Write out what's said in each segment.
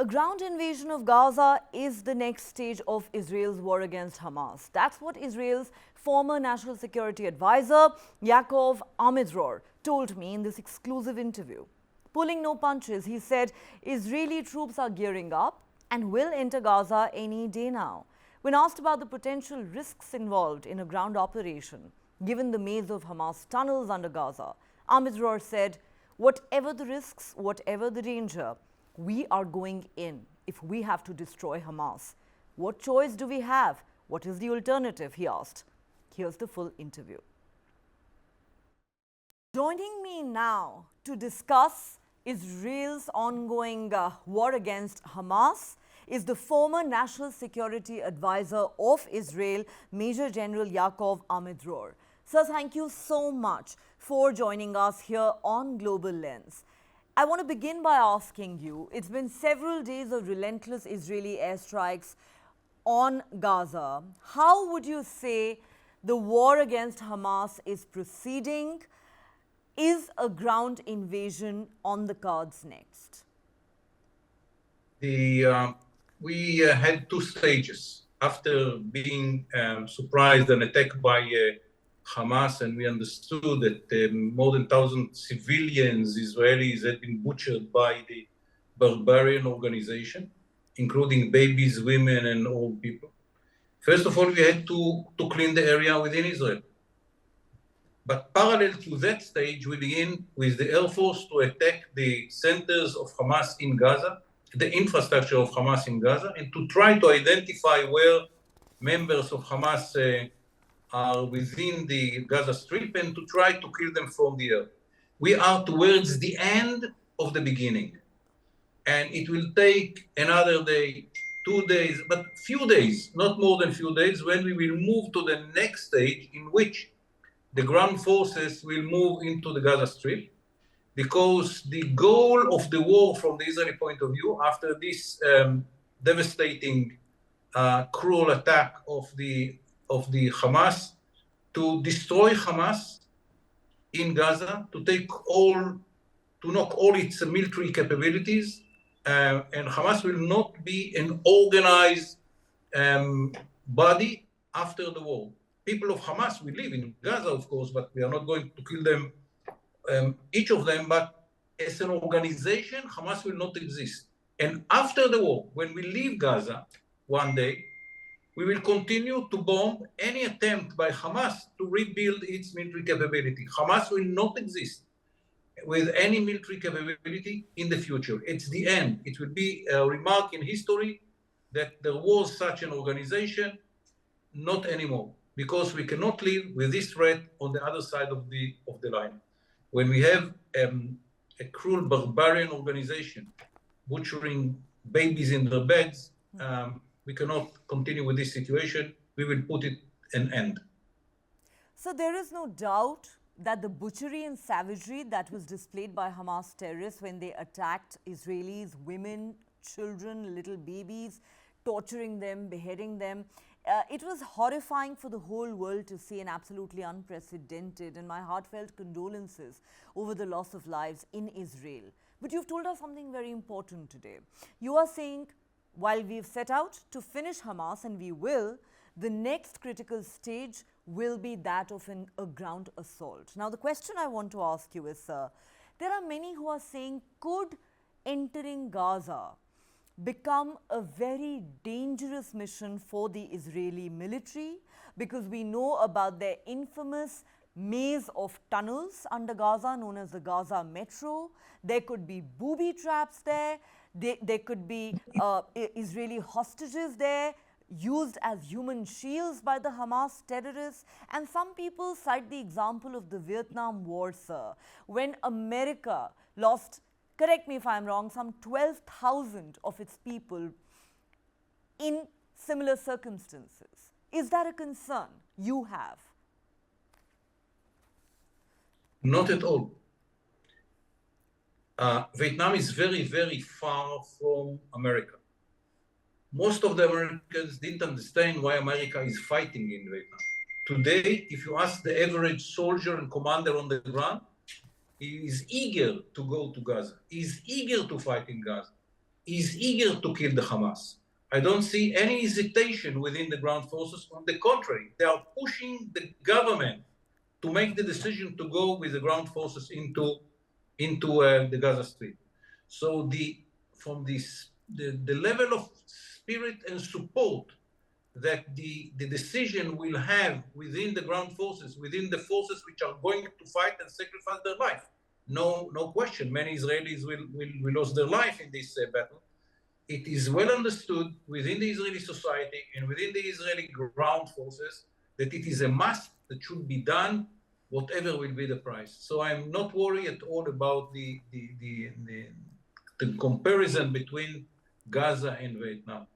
A ground invasion of Gaza is the next stage of Israel's war against Hamas. That's what Israel's former National Security Advisor, Yaakov Amidror, told me in this exclusive interview. Pulling no punches, he said Israeli troops are gearing up and will enter Gaza any day now. When asked about the potential risks involved in a ground operation, given the maze of Hamas tunnels under Gaza, Amidror said, whatever the risks, whatever the danger, we are going in if we have to destroy Hamas. What choice do we have? What is the alternative? He asked. Here's the full interview. Joining me now to discuss Israel's ongoing war against Hamas is the former National Security Advisor of Israel, Major General Yaakov Amidror. Sir, thank you so much for joining us here on Global Lens. I want to begin by asking you, it's been several days of relentless Israeli airstrikes on Gaza. How would you say the war against Hamas is proceeding? Is a ground invasion on the cards next? We had two stages. After being surprised and attacked by Hamas, and we understood that more than 1,000 civilians, Israelis, had been butchered by the barbarian organization, including babies, women, and old people. First of all, we had to clean the area within Israel. But parallel to that stage, we begin with the Air Force to attack the centers of Hamas in Gaza, the infrastructure of Hamas in Gaza, and to try to identify where members of Hamas are within the Gaza Strip and to try to kill them from the air. We are towards the end of the beginning. And it will take another day, 2 days, but few days, not more than few days, when we will move to the next stage in which the ground forces will move into the Gaza Strip, because the goal of the war from the Israeli point of view, after this devastating, cruel attack of the Hamas, to destroy Hamas in Gaza, to knock all its military capabilities, and Hamas will not be an organized body after the war. People of Hamas will live in Gaza, of course, but we are not going to kill them, each of them, but as an organization, Hamas will not exist. And after the war, when we leave Gaza one day, we will continue to bomb any attempt by Hamas to rebuild its military capability. Hamas will not exist with any military capability in the future. It's the end. It will be a remark in history that there was such an organization, not anymore, because we cannot live with this threat on the other side of the line. When we have a cruel barbarian organization butchering babies in their beds, we cannot continue with this situation. We will put it an end. So there is no doubt that the butchery and savagery that was displayed by Hamas terrorists when they attacked Israelis, women, children, little babies, torturing them, beheading them, it was horrifying for the whole world to see, and absolutely unprecedented, and my heartfelt condolences over the loss of lives in Israel. But you've told us something very important today. You are saying, while we've set out to finish Hamas, and we will, the next critical stage will be that of a ground assault. Now, the question I want to ask you is, sir, there are many who are saying, could entering Gaza become a very dangerous mission for the Israeli military? Because we know about their infamous maze of tunnels under Gaza known as the Gaza Metro. There could be booby traps there. There could be Israeli hostages there used as human shields by the Hamas terrorists. And some people cite the example of the Vietnam War, sir, when America lost, correct me if I'm wrong, some 12,000 of its people in similar circumstances. Is that a concern you have? Not at all. Vietnam is very, very far from America. Most of the Americans didn't understand why America is fighting in Vietnam. Today, if you ask the average soldier and commander on the ground, he is eager to go to Gaza. He is eager to fight in Gaza. is eager to kill the Hamas. I don't see any hesitation within the ground forces. On the contrary, they are pushing the government to make the decision to go with the ground forces into the Gaza Strip. So the level of spirit and support that the decision will have within the ground forces, within the forces which are going to fight and sacrifice their life. No question. Many Israelis will lose their life in this battle. It is well understood within the Israeli society and within the Israeli ground forces that it is a must that should be done, whatever will be the price. So I'm not worried at all about the comparison between Gaza and Vietnam.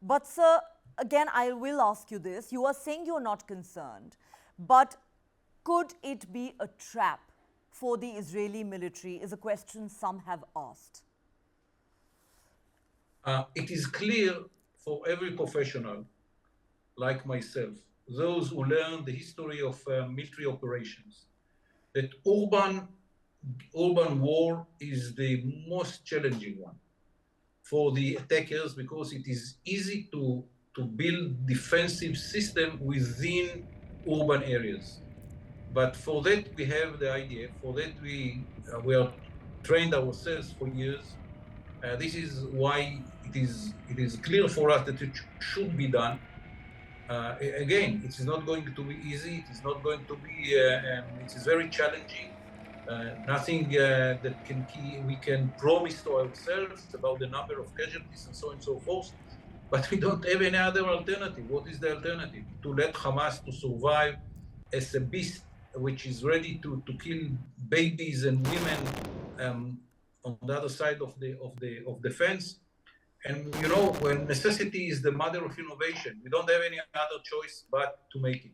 But sir, again, I will ask you this. You are saying you're not concerned, but could it be a trap for the Israeli military is a question some have asked. It is clear for every professional like myself, those who learn the history of military operations, that urban war is the most challenging one for the attackers because it is easy to build defensive system within urban areas. But for that we have the IDF, for that we are trained ourselves for years. This is why it is clear for us that it should be done. Again, it is not going to be easy. It is not going to be. It is very challenging. Nothing that we can promise to ourselves about the number of casualties and so on and so forth. But we don't have any other alternative. What is the alternative? To let Hamas to survive as a beast which is ready to kill babies and women on the other side of the fence. And you know, when necessity is the mother of innovation, we don't have any other choice but to make it.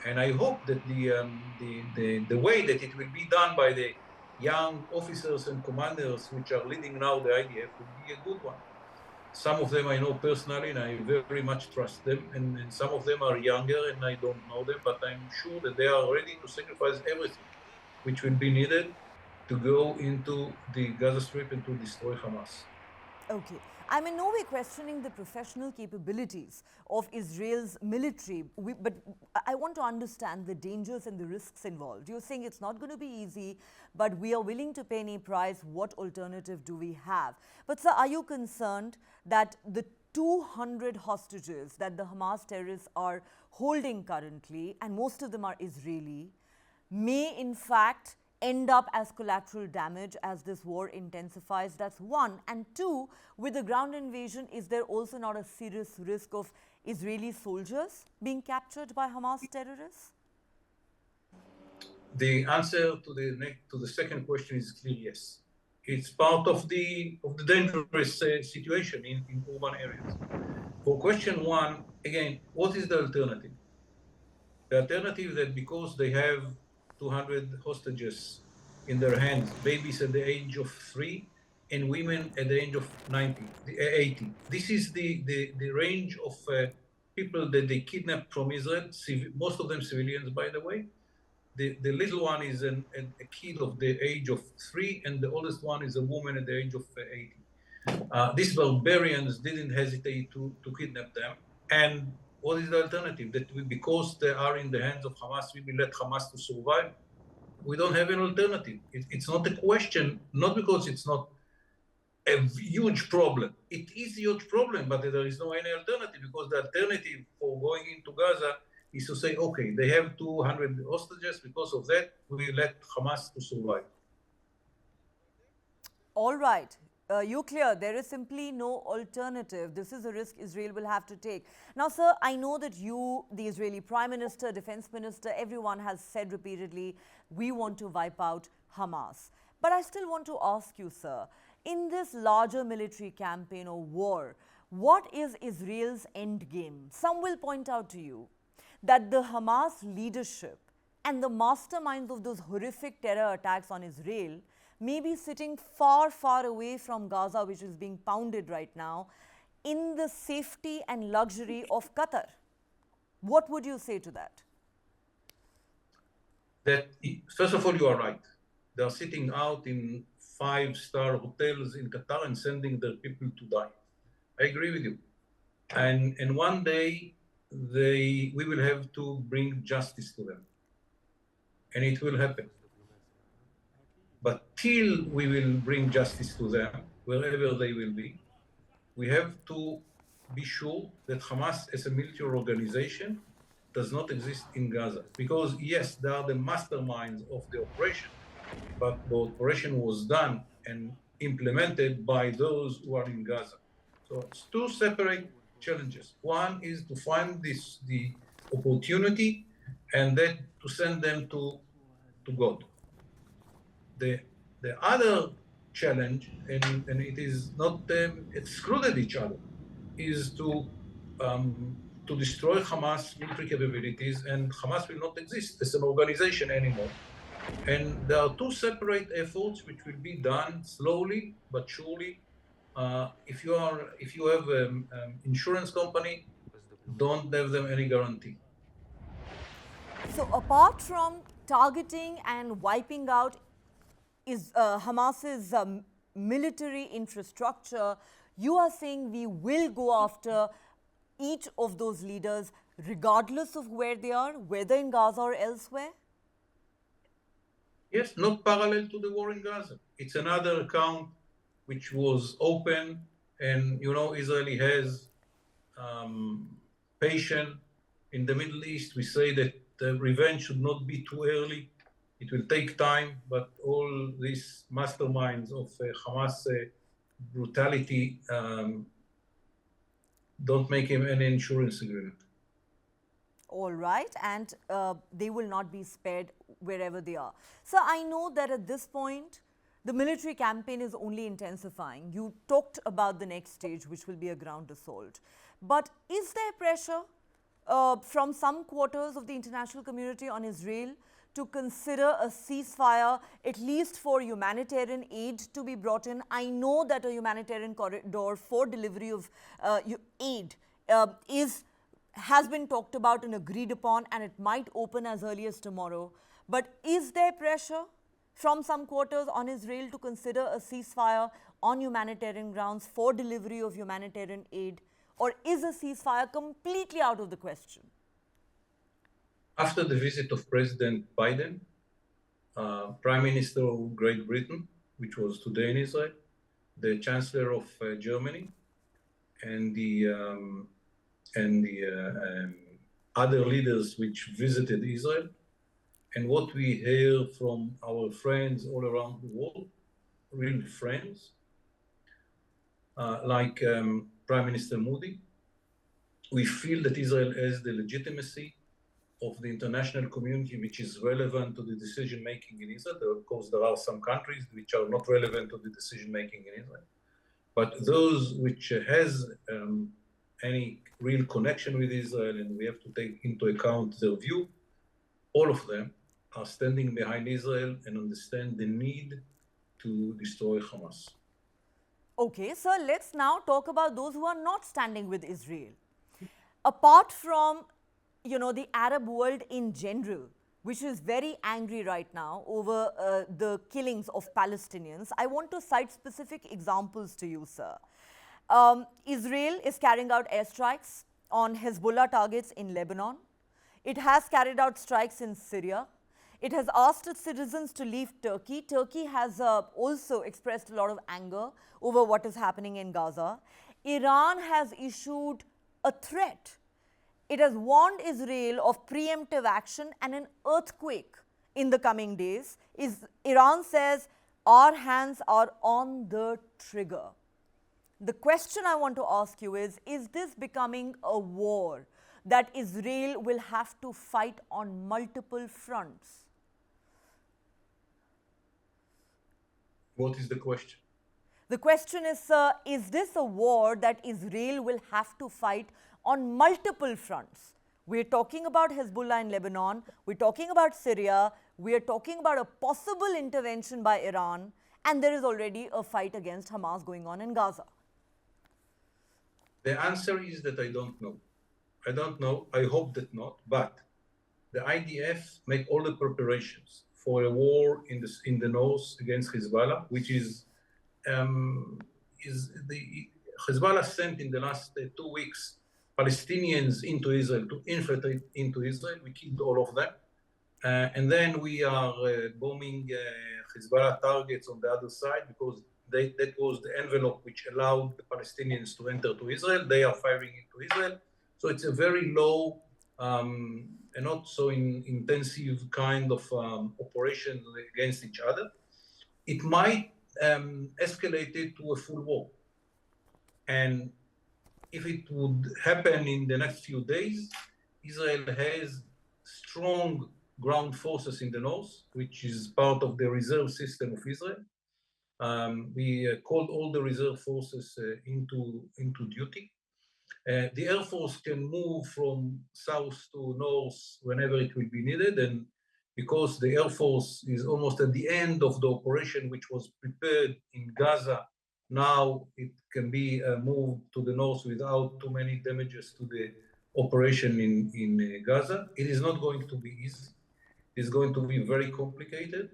And I hope that the way that it will be done by the young officers and commanders which are leading now the IDF will be a good one. Some of them I know personally and I very much trust them, and some of them are younger and I don't know them, but I'm sure that they are ready to sacrifice everything which will be needed to go into the Gaza Strip and to destroy Hamas. Okay. I'm in no way questioning the professional capabilities of Israel's military, but I want to understand the dangers and the risks involved. You're saying it's not going to be easy, but we are willing to pay any price. What alternative do we have? But sir, are you concerned that the 200 hostages that the Hamas terrorists are holding currently, and most of them are Israeli, may in fact end up as collateral damage as this war intensifies? That's one. And two, with the ground invasion, is there also not a serious risk of Israeli soldiers being captured by Hamas terrorists? The answer to the second question is clear yes. It's part of the dangerous situation in urban areas. For question one, again, what is the alternative? The alternative that because they have 200 hostages in their hands, babies at the age of 3 and women at the age of 80. This is the range of people that they kidnapped from Israel, most of them civilians, by the way. The little one is a kid of the age of 3, and the oldest one is a woman at the age of 80. These barbarians didn't hesitate to kidnap them. And what is the alternative? That because they are in the hands of Hamas, we will let Hamas to survive? We don't have an alternative. It's not a question, not because it's not a huge problem. It is a huge problem, but there is no any alternative, because the alternative for going into Gaza is to say, okay, they have 200 hostages. Because of that, we let Hamas to survive. All right. You clear, there is simply no alternative. This is a risk Israel will have to take. Now, sir, I know that you, the Israeli Prime Minister, Defense Minister, everyone has said repeatedly, we want to wipe out Hamas. But I still want to ask you, sir, in this larger military campaign or war, what is Israel's end game? Some will point out to you that the Hamas leadership and the masterminds of those horrific terror attacks on Israel may be sitting far, far away from Gaza, which is being pounded right now, in the safety and luxury of Qatar. What would you say to that? That, first of all, you are right. They are sitting out in five-star hotels in Qatar and sending their people to die. I agree with you. And one day we will have to bring justice to them. And it will happen. But till we will bring justice to them, wherever they will be, we have to be sure that Hamas as a military organization does not exist in Gaza. Because yes, they are the masterminds of the operation, but the operation was done and implemented by those who are in Gaza. So it's two separate challenges. One is to find the opportunity and then to send them to God. The other challenge, and it is not excluded each other, is to destroy Hamas military capabilities, and Hamas will not exist as an organization anymore. And there are two separate efforts which will be done slowly but surely. If you have an insurance company, don't have them any guarantee. So apart from targeting and wiping out is Hamas's military infrastructure, you are saying we will go after each of those leaders regardless of where they are, whether in Gaza or elsewhere? Yes, not parallel to the war in Gaza. It's another account which was open, and Israeli has patience. In the Middle East, we say that the revenge should not be too early. It will take time, but all these masterminds of Hamas brutality don't make him any insurance agreement. All right, and they will not be spared wherever they are. So I know that at this point, the military campaign is only intensifying. You talked about the next stage, which will be a ground assault. But is there pressure from some quarters of the international community on Israel to consider a ceasefire, at least for humanitarian aid to be brought in? I know that a humanitarian corridor for delivery of aid has been talked about and agreed upon, and it might open as early as tomorrow. But is there pressure from some quarters on Israel to consider a ceasefire on humanitarian grounds for delivery of humanitarian aid? Or is a ceasefire completely out of the question? After the visit of President Biden, Prime Minister of Great Britain, which was today in Israel, the Chancellor of Germany, and the other leaders which visited Israel, and what we hear from our friends all around the world, real friends, like Prime Minister Modi, we feel that Israel has the legitimacy of the international community which is relevant to the decision-making in Israel. Of course, there are some countries which are not relevant to the decision-making in Israel. But those which has any real connection with Israel, and we have to take into account their view, all of them are standing behind Israel and understand the need to destroy Hamas. Okay, so let's now talk about those who are not standing with Israel. Apart from, the Arab world in general, which is very angry right now over the killings of Palestinians, I want to cite specific examples to you, sir. Israel is carrying out airstrikes on Hezbollah targets in Lebanon. It has carried out strikes in Syria. It has asked its citizens to leave Turkey. Turkey has also expressed a lot of anger over what is happening in Gaza. Iran has issued a threat. It has warned Israel of preemptive action and an earthquake in the coming days. Iran says, our hands are on the trigger. The question I want to ask you is this becoming a war that Israel will have to fight on multiple fronts? What is the question? The question is, sir, is this a war that Israel will have to fight on multiple fronts? We're talking about Hezbollah in Lebanon, we're talking about Syria, we're talking about a possible intervention by Iran, and there is already a fight against Hamas going on in Gaza. The answer is that I don't know. I don't know. I hope that not. But the IDF make all the preparations for a war in the north against Hezbollah, which is the Hezbollah sent in the last 2 weeks Palestinians into Israel to infiltrate into Israel. We killed all of them. And then we are bombing Hezbollah targets on the other side because that was the envelope which allowed the Palestinians to enter to Israel. They are firing into Israel. So it's a very low and not so intensive kind of operation against each other. It might escalate it to a full war. And if it would happen in the next few days, Israel has strong ground forces in the north, which is part of the reserve system of Israel. We called all the reserve forces into duty. The Air Force can move from south to north whenever it will be needed. And because the Air Force is almost at the end of the operation, which was prepared in Gaza, now it can be moved to the north without too many damages to the operation in Gaza. It is not going to be easy. It's going to be very complicated.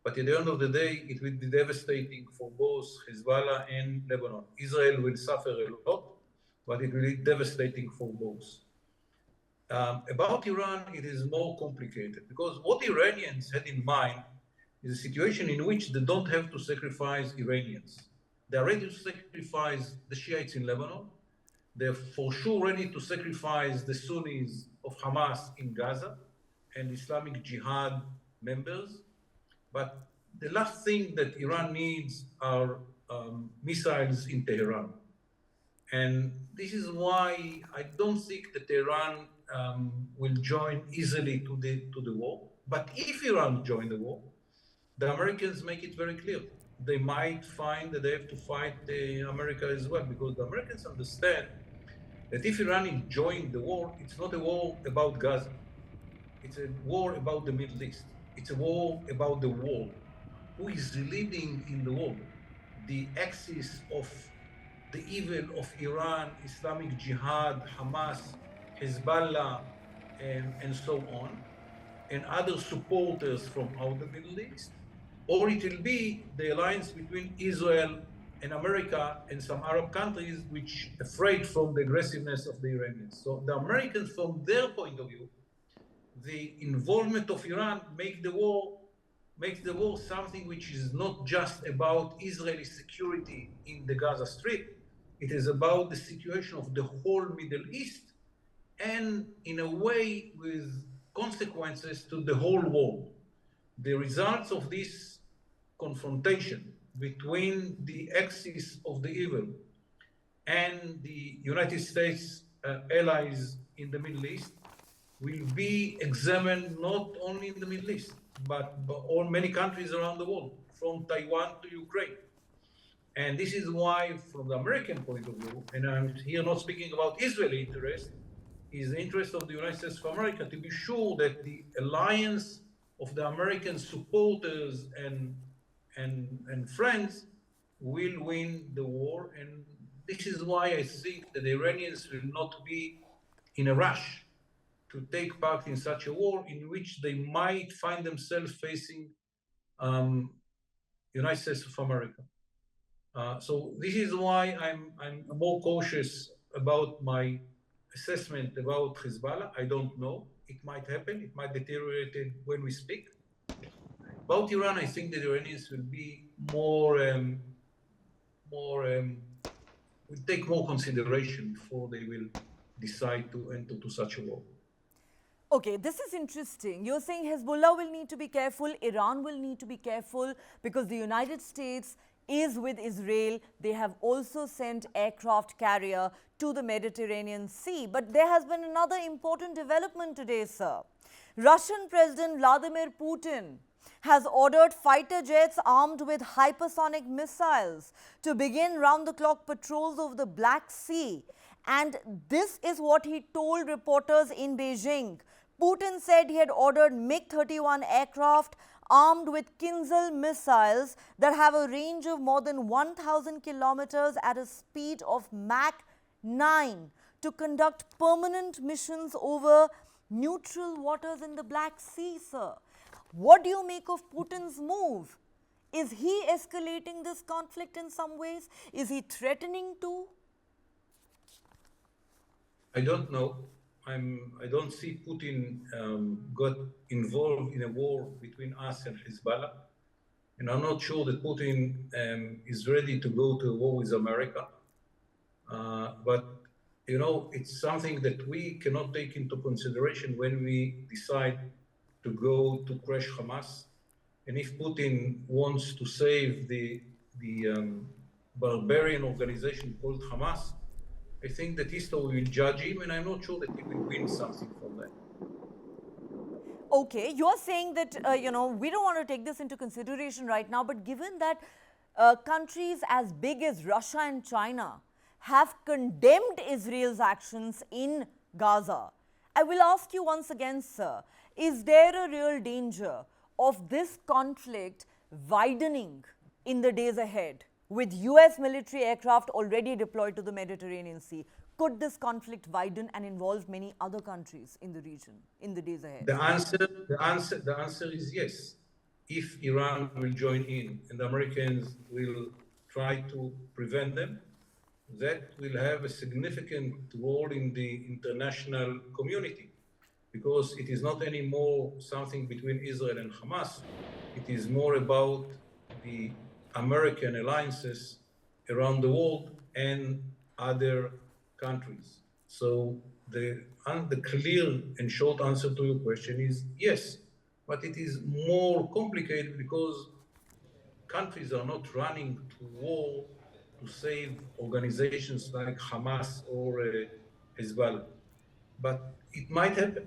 But at the end of the day, it will be devastating for both Hezbollah and Lebanon. Israel will suffer a lot, but it will be devastating for both. About Iran, it is more complicated because what Iranians had in mind is a situation in which they don't have to sacrifice Iranians. They're ready to sacrifice the Shiites in Lebanon. They're for sure ready to sacrifice the Sunnis of Hamas in Gaza and Islamic Jihad members. But the last thing that Iran needs are missiles in Tehran. And this is why I don't think that Iran will join easily to the war. But if Iran join the war, the Americans make it very clear. They might find that they have to fight America as well, because the Americans understand that if Iran joins the war, it's not a war about Gaza. It's a war about the Middle East. It's a war about the world. Who is leading in the world? The axis of the evil of Iran, Islamic Jihad, Hamas, Hezbollah, and so on, and other supporters from out the Middle East, or it will be the alliance between Israel and America and some Arab countries which are afraid from the aggressiveness of the Iranians. So the Americans, from their point of view, the involvement of Iran makes the war something which is not just about Israeli security in the Gaza Strip. It is about the situation of the whole Middle East, and in a way with consequences to the whole world. The results of this confrontation between the axis of the evil and the United States allies in the Middle East will be examined not only in the Middle East, but all many countries around the world, from Taiwan to Ukraine. And this is why, from the American point of view, and I'm here not speaking about Israeli interest, is the interest of the United States of America to be sure that the alliance of the American supporters and friends will win the war. And this is why I think that the Iranians will not be in a rush to take part in such a war in which they might find themselves facing United States of America. So this is why I'm more cautious about my assessment about Hezbollah. I don't know. It might happen. It might deteriorate when we speak. About Iran, I think the Iranians will be will take more consideration before they will decide to enter to such a war. Okay, this is interesting. You're saying Hezbollah will need to be careful, Iran will need to be careful because the United States is with Israel. They have also sent aircraft carrier to the Mediterranean Sea. But there has been another important development today, sir. Russian President Vladimir Putin has ordered fighter jets armed with hypersonic missiles to begin round-the-clock patrols over the Black Sea. And this is what he told reporters in Beijing. Putin said he had ordered MiG-31 aircraft armed with Kinzhal missiles that have a range of more than 1,000 kilometers at a speed of Mach 9 to conduct permanent missions over neutral waters in the Black Sea, sir. What do you make of Putin's move? Is he escalating this conflict in some ways? Is he threatening to? I don't know. I don't see Putin got involved in a war between us and Hezbollah. And I'm not sure that Putin is ready to go to war with America. But, you know, it's something that we cannot take into consideration when we decide to go to crush Hamas. And if Putin wants to save the barbarian organization called Hamas, I think that history will judge him, and I'm not sure that he will win something from that. Okay, you're saying that, we don't want to take this into consideration right now, but given that countries as big as Russia and China have condemned Israel's actions in Gaza, I will ask you once again, sir, is there a real danger of this conflict widening in the days ahead with US military aircraft already deployed to the Mediterranean Sea? Could this conflict widen and involve many other countries in the region in the days ahead? The answer is yes. If Iran will join in and the Americans will try to prevent them, that will have a significant role in the international community, because it is not anymore something between Israel and Hamas. It is more about the American alliances around the world and other countries. So the clear and short answer to your question is yes, but it is more complicated because countries are not running to war to save organizations like Hamas or Hezbollah. But it might happen.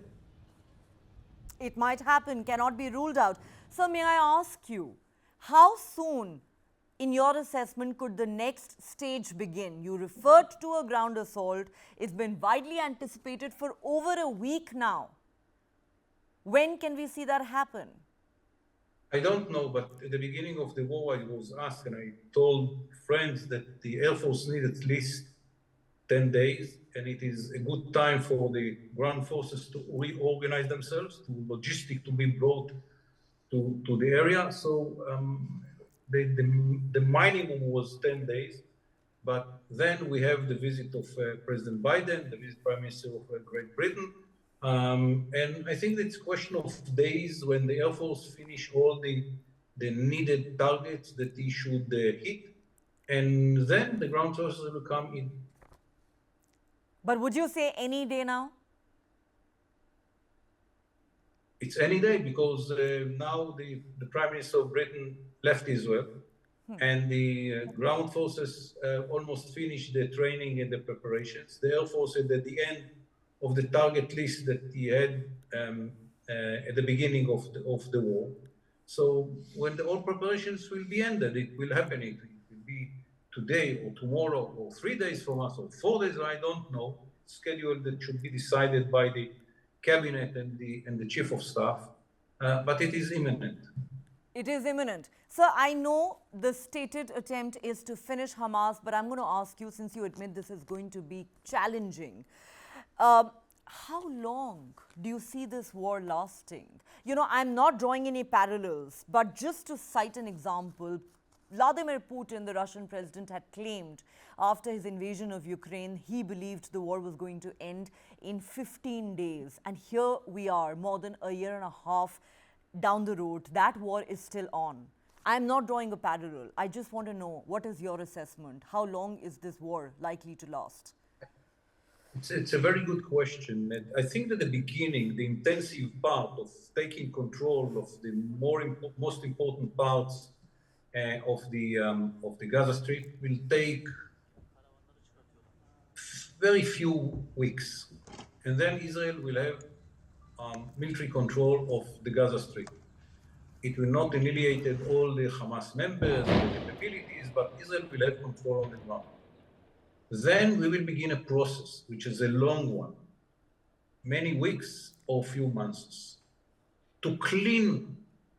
It might happen, cannot be ruled out. So, may I ask you, how soon, in your assessment, could the next stage begin? You referred to a ground assault. It's been widely anticipated for over a week now. When can we see that happen? I don't know, but at the beginning of the war, I was asked, and I told friends that the Air Force needs at least 10 days, and it is a good time for the ground forces to reorganize themselves, to logistic to be brought to the area. So the minimum was 10 days, but then we have the visit of President Biden, the visit Prime Minister of Great Britain, and I think it's a question of days when the Air Force finish all the needed targets that he should hit, and then the ground forces will come in. But would you say any day now? It's any day, because now the Prime Minister of Britain left Israel, and the ground forces almost finished the training and the preparations. The Air Force is at the end of the target list that he had at the beginning of the war. So when all preparations will be ended, it will happen. It will be today or tomorrow or 3 days from us or 4 days. I don't know. Schedule that should be decided by the cabinet and the chief of staff, but it is imminent. It is imminent. Sir, I know the stated attempt is to finish Hamas, but I'm going to ask you, since you admit this is going to be challenging, how long do you see this war lasting? You know, I'm not drawing any parallels, but just to cite an example, Vladimir Putin, the Russian president, had claimed after his invasion of Ukraine, he believed the war was going to end in 15 days. And here we are, more than a year and a half down the road. That war is still on. I'm not drawing a parallel. I just want to know, what is your assessment? How long is this war likely to last? It's a very good question. I think that the beginning, the intensive part of taking control of the most important parts of the Gaza Strip will take very few weeks, and then Israel will have military control of the Gaza Strip. It will not annihilate all the Hamas members and the capabilities, but Israel will have control on the ground. Then we will begin a process, which is a long one, many weeks or few months, to clean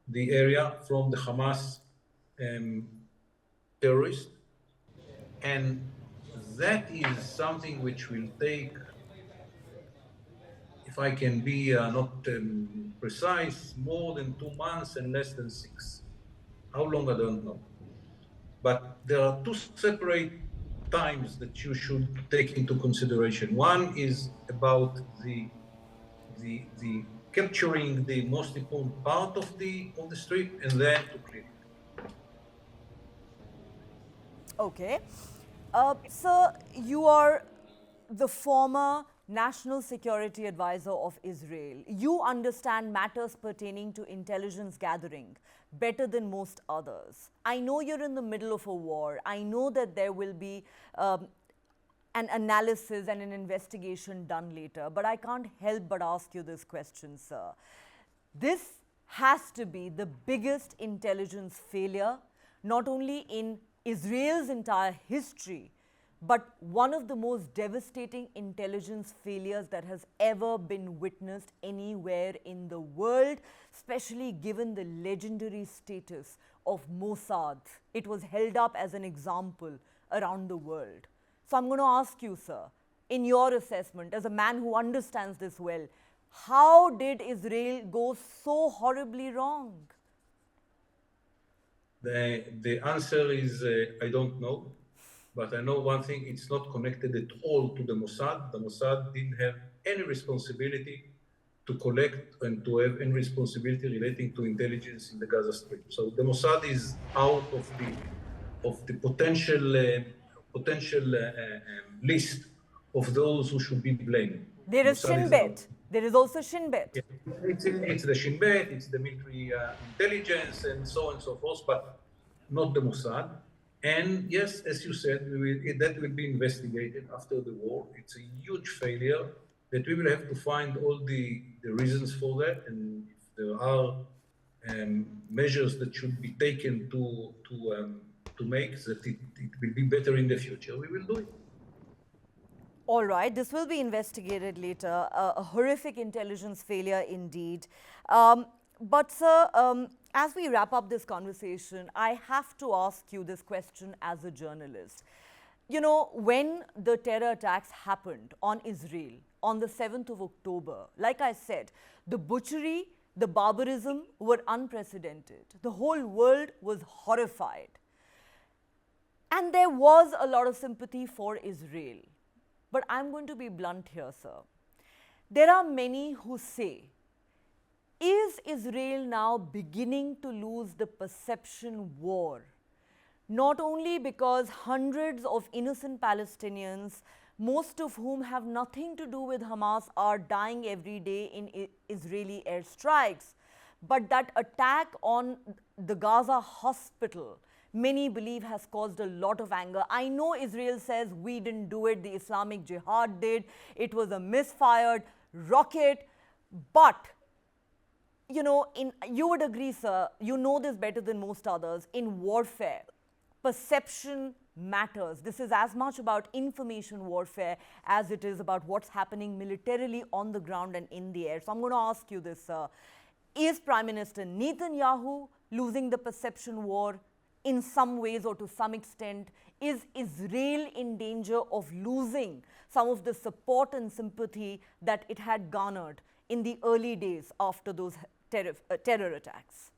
the area from the Hamas terrorists. And that is something which will take a if I can be not precise, more than 2 months and less than 6. How long, I don't know. But there are two separate times that you should take into consideration. One is about the capturing the most important part of the strip and then to clear it. Okay. Sir, you are the former National Security Advisor of Israel. You understand matters pertaining to intelligence gathering better than most others. I know you're in the middle of a war. I know that there will be an analysis and an investigation done later, but I can't help but ask you this question, sir. This has to be the biggest intelligence failure, not only in Israel's entire history, but one of the most devastating intelligence failures that has ever been witnessed anywhere in the world, especially given the legendary status of Mossad. It was held up as an example around the world. So I'm going to ask you, sir, in your assessment, as a man who understands this well, how did Israel go so horribly wrong? The answer is I don't know, but I know one thing: it's not connected at all to the Mossad. The Mossad didn't have any responsibility to collect and to have any responsibility relating to intelligence in the Gaza Strip. So the Mossad is out of the potential list of those who should be blamed. There is Shin Bet. There is also Shin Bet. Yeah. It's the Shin Bet, it's the military intelligence, and so on and so forth, but not the Mossad. And yes, as you said, that will be investigated after the war. It's a huge failure that we will have to find all the reasons for that, and if there are measures that should be taken to make that it will be better in the future, we will do it. All right, this will be investigated later. A horrific intelligence failure indeed. But sir, as we wrap up this conversation, I have to ask you this question as a journalist. You know, when the terror attacks happened on Israel on the 7th of October, like I said, the butchery, the barbarism were unprecedented. The whole world was horrified. And there was a lot of sympathy for Israel. But I'm going to be blunt here, sir. There are many who say, is Israel now beginning to lose the perception war? Not only because hundreds of innocent Palestinians, most of whom have nothing to do with Hamas, are dying every day in Israeli airstrikes, but that attack on the Gaza hospital, many believe has caused a lot of anger. I know Israel says we didn't do it, the Islamic Jihad did, it was a misfired rocket, but you know, you would agree, sir, you know this better than most others, in warfare, perception matters. This is as much about information warfare as it is about what's happening militarily on the ground and in the air. So I'm going to ask you this, sir. Is Prime Minister Netanyahu losing the perception war in some ways or to some extent? Is Israel in danger of losing some of the support and sympathy that it had garnered in the early days after those terror attacks?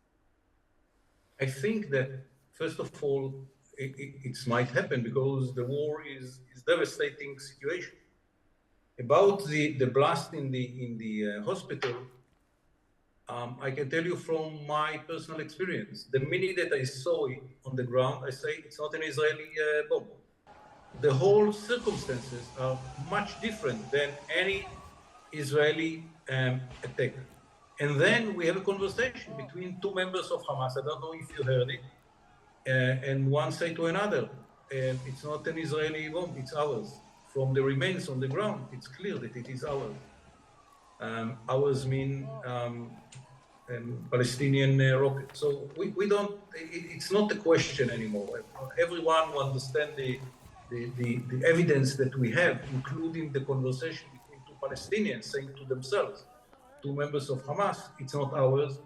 I think that, first of all, it might happen because the war is a devastating situation. About the blast in the hospital, I can tell you from my personal experience, the minute that I saw it on the ground, I say it's not an Israeli bomb. The whole circumstances are much different than any Israeli attack. And then we have a conversation between two members of Hamas. I don't know if you heard it. And one say to another, it's not an Israeli bomb, it's ours. From the remains on the ground, it's clear that it is ours. Ours mean Palestinian rocket. So we don't, it's not a question anymore. Everyone will understand the evidence that we have, including the conversation between two Palestinians saying to themselves, two members of Hamas, it's not ours.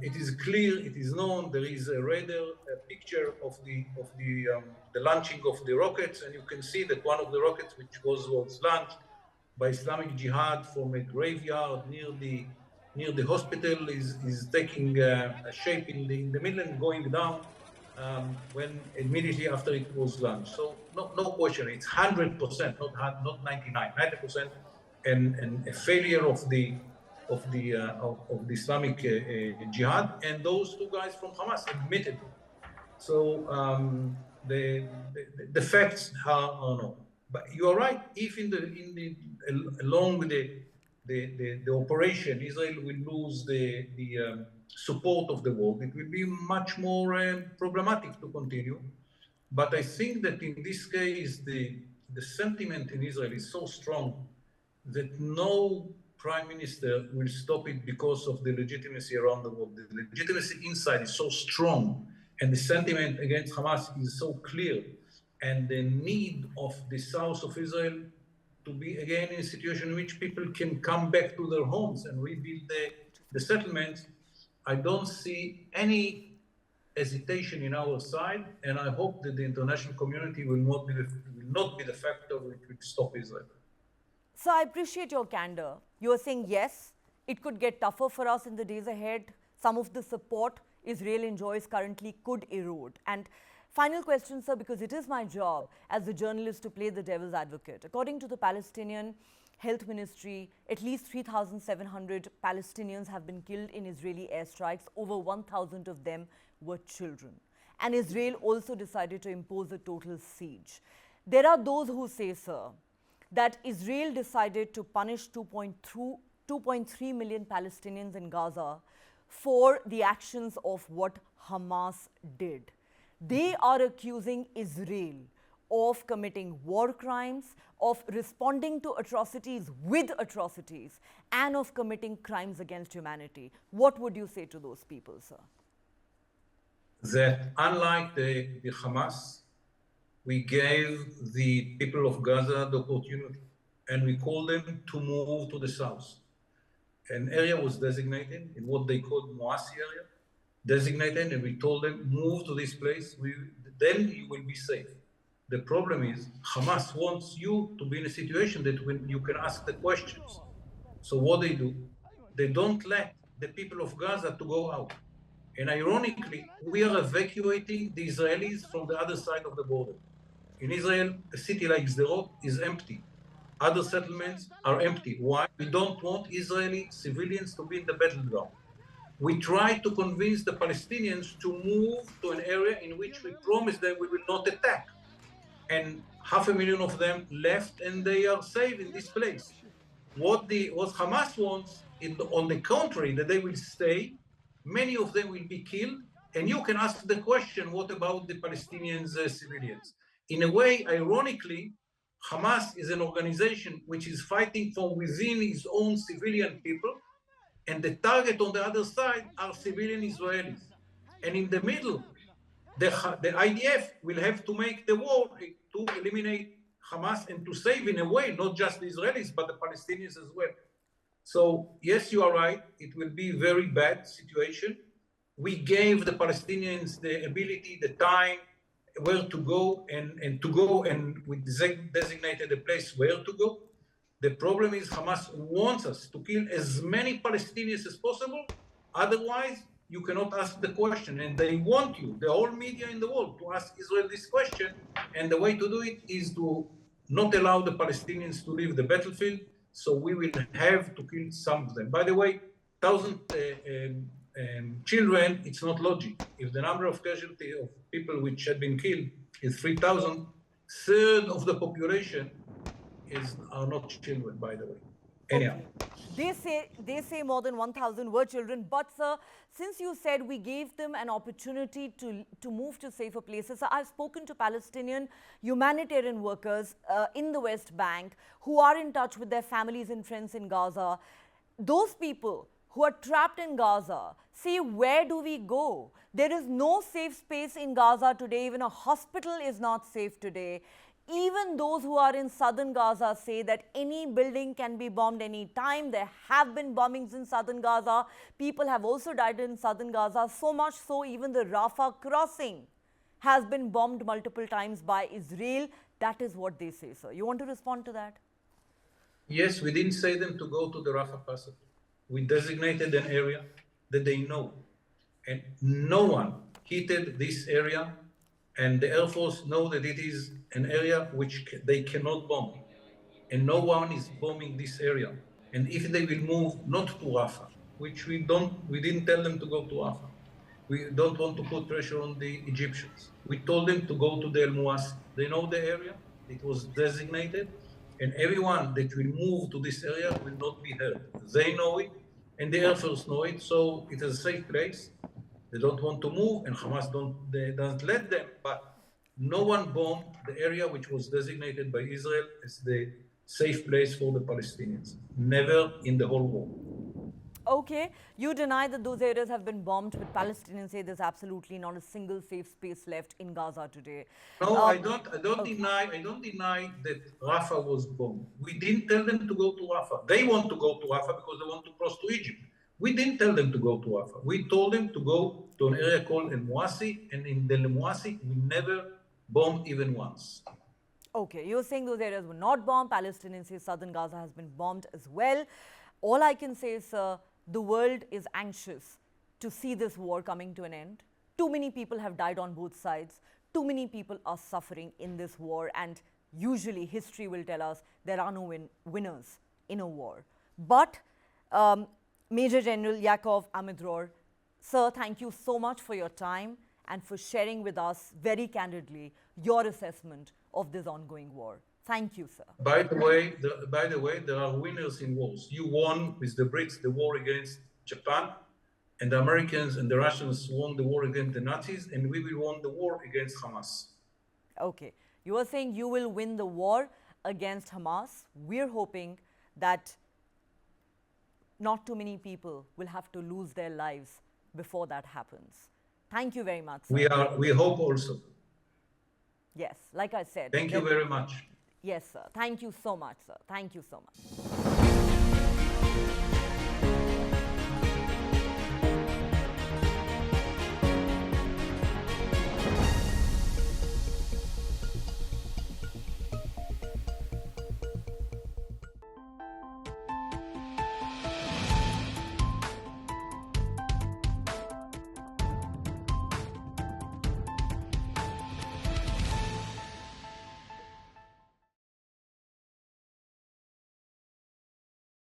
It is clear, it is known. There is a radar picture of the launching of the rockets, and you can see that one of the rockets which was launched by Islamic Jihad from a graveyard near the hospital is taking a shape in the middle and going down when immediately after it was launched. So no question, it's 100%, not 99, 90%, and a failure of the Islamic Jihad, and those two guys from Hamas admitted it. So the facts are known. But you are right. If along with the operation, Israel will lose the support of the world, it will be much more problematic to continue. But I think that in this case, the sentiment in Israel is so strong that no prime minister will stop it because of the legitimacy around the world. The legitimacy inside is so strong, and the sentiment against Hamas is so clear, and the need of the south of Israel to be again in a situation in which people can come back to their homes and rebuild the settlements. I don't see any hesitation in our side, and I hope that the international community will not be the factor which will stop Israel. So I appreciate your candor. You are saying yes, it could get tougher for us in the days ahead. Some of the support Israel enjoys currently could erode. And final question, sir, because it is my job as a journalist to play the devil's advocate. According to the Palestinian Health Ministry, at least 3,700 Palestinians have been killed in Israeli airstrikes. Over 1,000 of them were children. And Israel also decided to impose a total siege. There are those who say, sir, that Israel decided to punish 2.3 million Palestinians in Gaza for the actions of what Hamas did. They are accusing Israel of committing war crimes, of responding to atrocities with atrocities, and of committing crimes against humanity. What would you say to those people, sir? That unlike the Hamas, we gave the people of Gaza the opportunity, and we called them to move to the south. An area was designated in what they called Moasi area, designated, and we told them, move to this place, then you will be safe. The problem is Hamas wants you to be in a situation that when you can ask the questions. So what they do, they don't let the people of Gaza to go out. And ironically, we are evacuating the Israelis from the other side of the border. In Israel, a city like Sderot is empty. Other settlements are empty. Why? We don't want Israeli civilians to be in the battleground. We try to convince the Palestinians to move to an area in which we promise them we will not attack. And 500,000 of them left, and they are safe in this place. What Hamas wants, on the contrary, that they will stay, many of them will be killed, and you can ask the question, what about the Palestinians civilians? In a way, ironically, Hamas is an organization which is fighting from within its own civilian people, and the target on the other side are civilian Israelis. And in the middle, the IDF will have to make the war to eliminate Hamas and to save, in a way, not just the Israelis, but the Palestinians as well. So, yes, you are right. It will be a very bad situation. We gave the Palestinians the ability, the time, where to go, and we designated a place where to go. The problem is Hamas wants us to kill as many Palestinians as possible. Otherwise, you cannot ask the question. And they want you, the whole media in the world, to ask Israel this question. And the way to do it is to not allow the Palestinians to leave the battlefield. So we will have to kill some of them. By the way, 1,000 children, it's not logic. If the number of casualties of people which had been killed is 3,000, third of the population are not children, by the way. Anyhow. Okay. They say more than 1,000 were children. But, sir, since you said we gave them an opportunity to move to safer places, so I've spoken to Palestinian humanitarian workers in the West Bank who are in touch with their families and friends in Gaza. Those people who are trapped in Gaza say, where do we go? There is no safe space in Gaza today. Even a hospital is not safe today. Even those who are in southern Gaza say that any building can be bombed any time. There have been bombings in southern Gaza. People have also died in southern Gaza, so much so even the Rafah crossing has been bombed multiple times by Israel. That is what they say, sir. You want to respond to that? Yes, we didn't say them to go to the Rafah passage. We designated an area that they know. And no one hit this area, and the Air Force know that it is an area which they cannot bomb. And no one is bombing this area. And if they will move not to Rafah, which we didn't tell them to go to Rafah. We don't want to put pressure on the Egyptians. We told them to go to the El Mouassi. They know the area. It was designated, and everyone that will move to this area will not be hurt. They know it, and the Air Force know it, so it is a safe place. They don't want to move, and Hamas doesn't let them. But no one bombed the area which was designated by Israel as the safe place for the Palestinians. Never in the whole war. Okay, you deny that those areas have been bombed, but Palestinians say there's absolutely not a single safe space left in Gaza today. No, I don't deny that Rafah was bombed. We didn't tell them to go to Rafah. They want to go to Rafah because they want to cross to Egypt. We didn't tell them to go to Rafah. We told them to go to an area called El Mouassi, and in the El Mouassi, we never bombed even once. Okay, you're saying those areas were not bombed. Palestinians say southern Gaza has been bombed as well. All I can say is, sir, the world is anxious to see this war coming to an end. Too many people have died on both sides. Too many people are suffering in this war, and usually history will tell us there are no winners in a war. But Major General Yaakov Amidror, sir, thank you so much for your time and for sharing with us very candidly your assessment of this ongoing war. Thank you, sir. By the way, there are winners in wars. You won with the Brits the war against Japan, and the Americans and the Russians won the war against the Nazis, and we will win the war against Hamas. Okay. You are saying you will win the war against Hamas. We're hoping that not too many people will have to lose their lives before that happens. Thank you very much, sir. We hope also. Yes, like I said. Thank you very much. Yes, sir. Thank you so much, sir. Thank you so much.